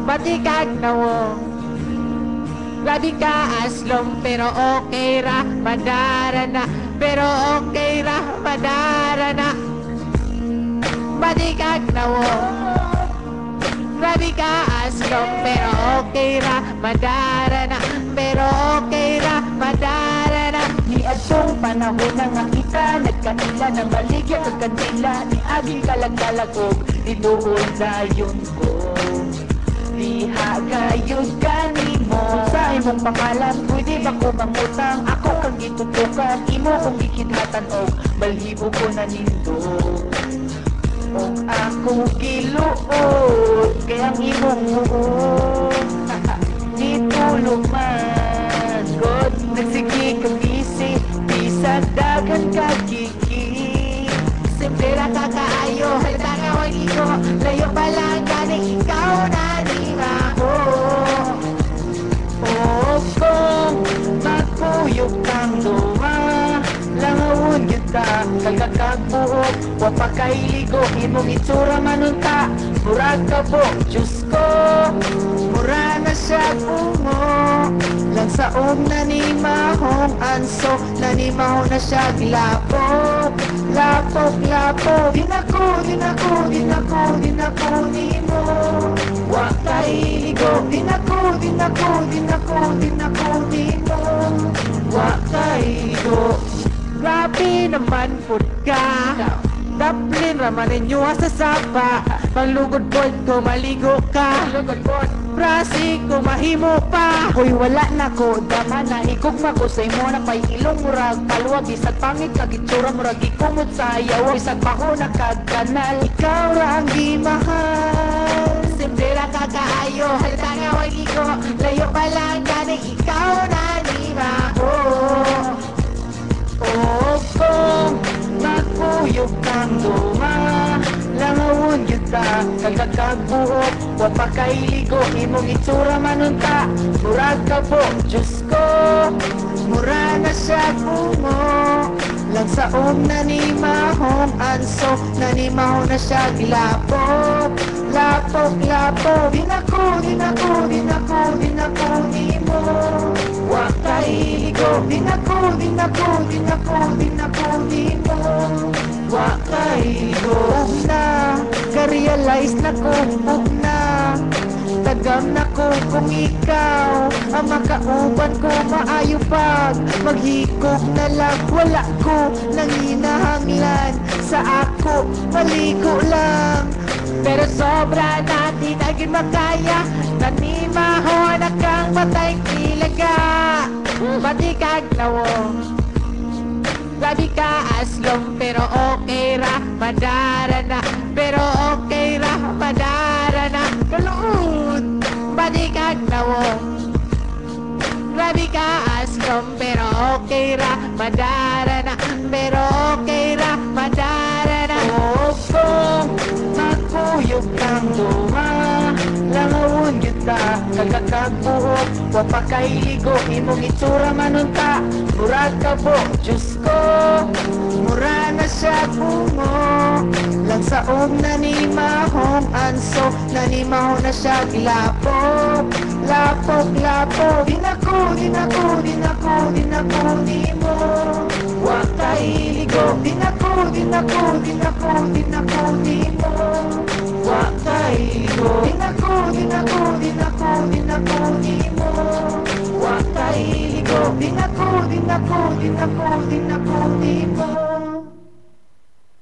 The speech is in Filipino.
Matikag na wo. Grabe ka aslom, pero okay ra, madara na. Pero okay ra, madara na. Matikag na wo. Grabe ka aslom, pero okay ra, madara na. Pero okay ra, madara na. Ni atong panahon na nga kita nagkanila ng baligya kagkandila ni agi kalagkalagog iduol dayon ko diha gayud kanimo sa imong pangalan pwede ba ko mangutang ako kang gitutukan imo kong gikidhatan og balhibo ko na nindo og ako giluod kaya ang imong muod nitulog man God nagsigi kang isi bisag dagan kagigi Simple lang kakaayo, halata nga wagi ko. Layo pa lang ganing ikaw na di ako. o kung magpuyog kang duwa langawon yun ka kagakagbuok wapakailigo imong itsura manunta murag ka po Diyos ko mura na siya bungo lang saong nanimahong anso nanimahong na siya lapok lapok lapok dinako dinako dinako dinako nimo wakailigo dinako dinako dinako dinako nimo wakailigo Grabe naman pud ka. Daplin raman ninyo sa sapa. Panglugod pod ko maligo ka. Prasi ko mahimo pa. Hoy wala na ko dama na higugma ko sa imo na pay ilong murag paluwag bisag pangit kag itsura murag gikumot sa ayaw bisag baho na kag kanal ikaw ra ang gimahal Simple lang kakaayo, halata nga wagi ko. Layo pa lang ganing ikaw na di ako. o kung magpuyog kang duma langawon yun ka kagakagbuok wapakailigo imong itsura manunta murag ka po Diyos ko mura na siya bungo lang saong nanimahong anso nanimahong na siya gilapok lapok lapok dinako dinako dinako dinako nimo wakailigo dinako dinako dinako dinako nimo wakailigo na ka-realize na ko na tagam na ko kung ikaw ang makauban ko maayo pag maghikog na lang wala ko nang hinahanglan sa ako maligo lang Pero sobra natin agin makaya. Nanimaho na kang matay kilaga. Matikag na wo. Grabe ka aslom, pero okay ra, madara na. Pero okay ra, madara na. Kaluod. Matikag na wo. Grabe ka aslom, pero okay ra, madara na. Pero okay ra, madara na. o kung magpuyog kang duma langawon yun ka kagakagbuok wapakailigo imong itsura manunta murag ka po Diyos ko mura na siya bungo lang saong nanimahong anso nanimahong na siya gilapok lapok lapok dinako dinako dinako dinako nimo wakailigo dinako dinako dinako dinako nimo wakailigo dinako dinako dinako dinako nimo wakailigo dinako dinako dinako dinako nimo